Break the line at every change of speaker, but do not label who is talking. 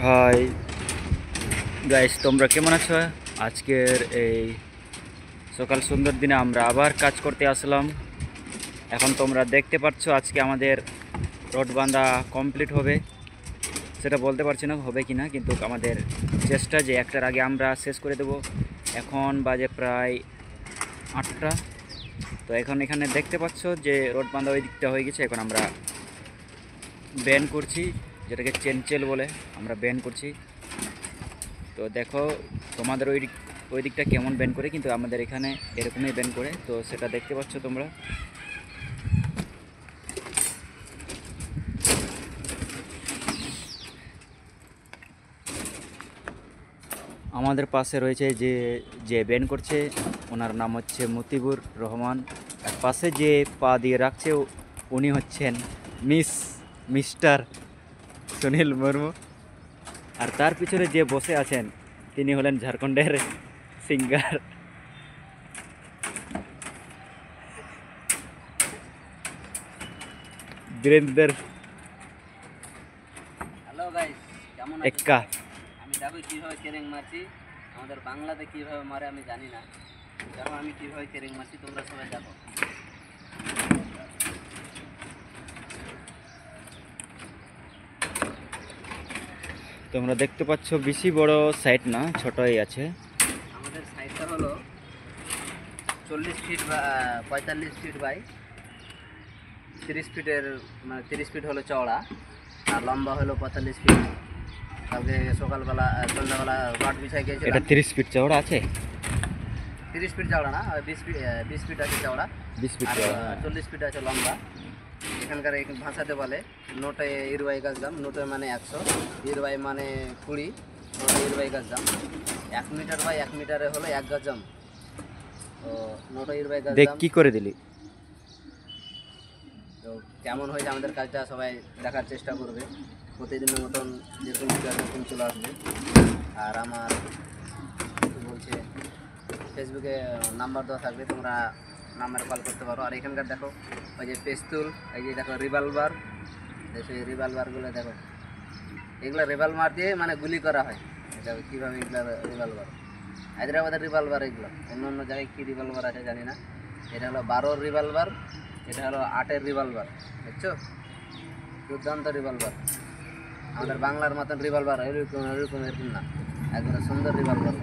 Hi guys, তোমরা কেমন আছো? আজকের এই সকাল সুন্দর দিনে আমরা আবার কাজ করতে আসলাম। এখন তোমরা দেখতে পাচ্ছ আজকে আমাদের রড বাঁধা কমপ্লিট হবে। সেটা বলতে পারছি না হবে কি না, কিন্তু আমাদের চেষ্টা যে একটার আগে আমরা শেষ করে দেব। এখন বাজে প্রায় 8টা। তো এখন এখানে দেখতে পাচ্ছ যে রড বাঁধা ওই দিকটা হয়ে গেছে। এখন আমরা ব্যান্ড করছি, যেটাকে চেনচেল বলে, আমরা ব্যান্ড করছি। তো দেখো তোমাদের ওই দিকটা কেমন ব্যান্ড করে, কিন্তু আমাদের এখানে এরকমই ব্যান্ড করে। তো সেটা দেখতে পাচ্ছ তোমরা। আমাদের পাশে রয়েছে যে যে ব্যান্ড করছে, ওনার নাম হচ্ছে মতিবুর রহমান। আর পাশে যে পা দিয়ে রাখছে উনি হচ্ছেন মিস্টার সুনীল মুর্মু। আর তার পিছনে যে বসে আছেন তিনি হলেন ঝাড়খণ্ডের সিঙ্গার বীরেন্দ্র
হ্যালো গাইস, কেমন আছো
এক্কা।
সবাই? আমি দেখো কীভাবে কেরেং মারছি। আমাদের বাংলাতে কীভাবে মারে আমি জানি না। দেখো আমি কীভাবে কেরেং মারছি, তোমরা সবাই দেখো।
তোমরা দেখতে পাচ্ছ বেশি বড় সাইট না, ছোটই আছে।
আমাদের সাইডটা হলো 40 ফিট বা 45 ফিট বাই 30 ফিটের, মানে 30 ফিট হলো চওড়া, আর লম্বা হলো 45 ফিট। কালকে সকালবেলা সন্ধ্যাবেলা রড বিছাই
এটা
গিয়েছিলাম।
30 ফিট চওড়া আছে।
30 ফিট চওড়া না, 20 ফিট আছে চওড়া,
20 ফিট
আর
চওড়া।
40 ফিট আছে লম্বা। এখানকার ভাষাতে বলে নোটে 20 গাছ দাম। নোটে মানে 100, 20 মানে 20, নোটে 20 গাছ দাম। 1 মিটার বাই 1 মিটারে হলো 1 গাছ দাম। তো নোটে 20 গাছ
দেখ
দাম।
কি করে দিলি।
তো কেমন হয়েছে আমাদের কাজটা সবাই দেখার চেষ্টা করবে। প্রতিদিনের মতন যেরকম এরকম চলে আসবে। আর আমার কি বলছে, ফেসবুকে নাম্বার দেওয়া থাকবে, তোমরা নাম্বারে কল করতে পারো। আর এখানকার দেখো ওই যে পেস্তুল, এই যে দেখো রিভলভার, সেই রিভলভারগুলো দেখো। এগুলো রিভলভার দিয়ে মানে গুলি করা হয়। দেখো কীভাবে এগুলো রিভলভার, হায়দ্রাবাদের রিভলভার। এগুলো অন্য অন্য জায়গায় কী রিভলভার আছে জানি না। এটা হলো 12 রিভলভার, এটা হলো 8-এর রিভলভার। বুঝছো, দুর্দান্ত রিভলভার। আমাদের বাংলার মতন রিভলভার এরকম এরকম এরকম না, একবারে সুন্দর রিভলভার।